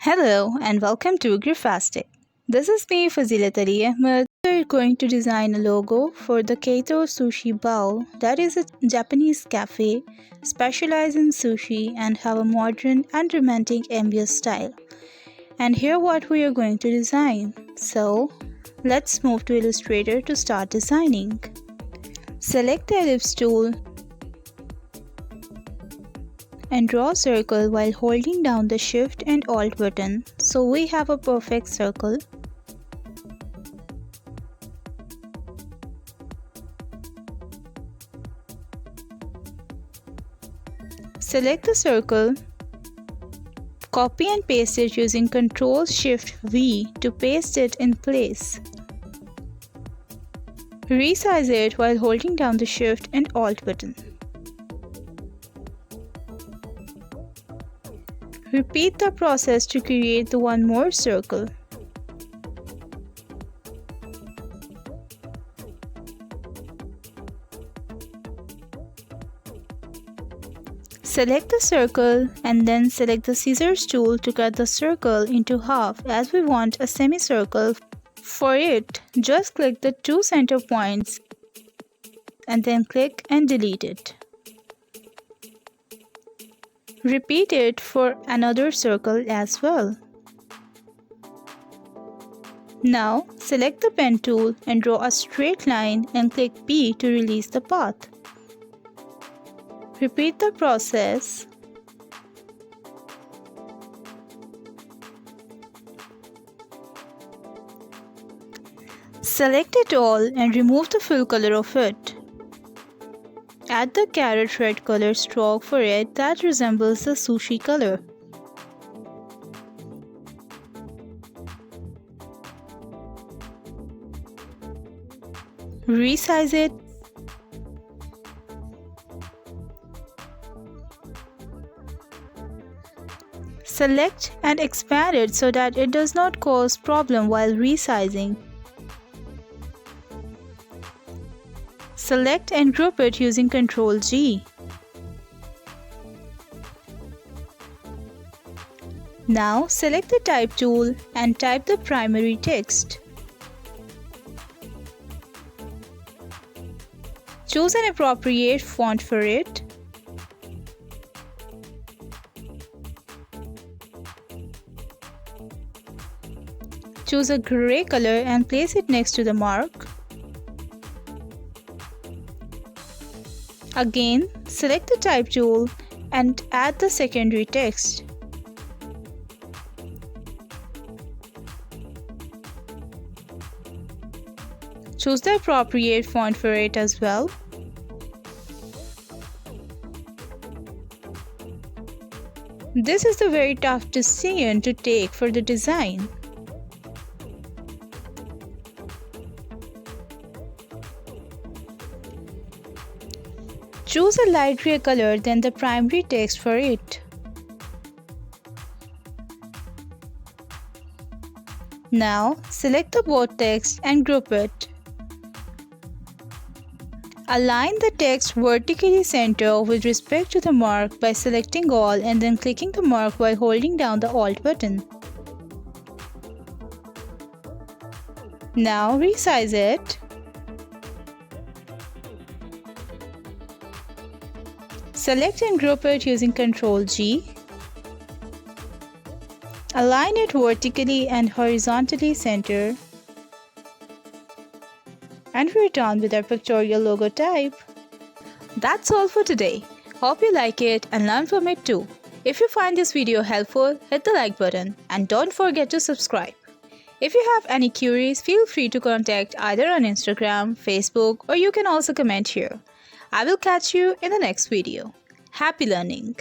Hello and welcome to Graphastic. This is me Fazilat Ali Ahmed. We're going to design a logo for the Kaito Sushi Bowl, that is a Japanese cafe specialized in sushi and have a modern and romantic ambient style. And here what we are going to design. So let's move to Illustrator to start designing. Select the ellipse tool and draw a circle while holding down the Shift and Alt button, so we have a perfect circle. Select the circle, copy and paste it using Ctrl-Shift-V to paste it in place. Resize it while holding down the Shift and Alt button. Repeat the process to create the one more circle. Select the circle and then select the scissors tool to cut the circle into half, as we want a semicircle. For it, just click the two center points and then click and delete it. Repeat it for another circle as well. Now select the pen tool and draw a straight line and click P to release the path. Repeat the process. Select it all and remove the full color of it. Add the carrot red color stroke for it that resembles the sushi color. Resize it. Select and expand it so that it does not cause problem while resizing. Select and group it using Ctrl-G. Now select the type tool and type the primary text. Choose an appropriate font for it. Choose a gray color and place it next to the mark. Again, select the type tool and add the secondary text. Choose the appropriate font for it as well. This is the very tough decision to take for the design. Choose a light gray color than the primary text for it. Now select the both text and group it. Align the text vertically center with respect to the mark by selecting all and then clicking the mark while holding down the Alt button. Now resize it. Select and group it using Ctrl-G. Align it vertically and horizontally center. And we're done with our pictorial logo type. That's all for today. Hope you like it and learn from it too. If you find this video helpful, hit the like button and don't forget to subscribe. If you have any queries, feel free to contact either on Instagram, Facebook, or you can also comment here. I will catch you in the next video. Happy learning!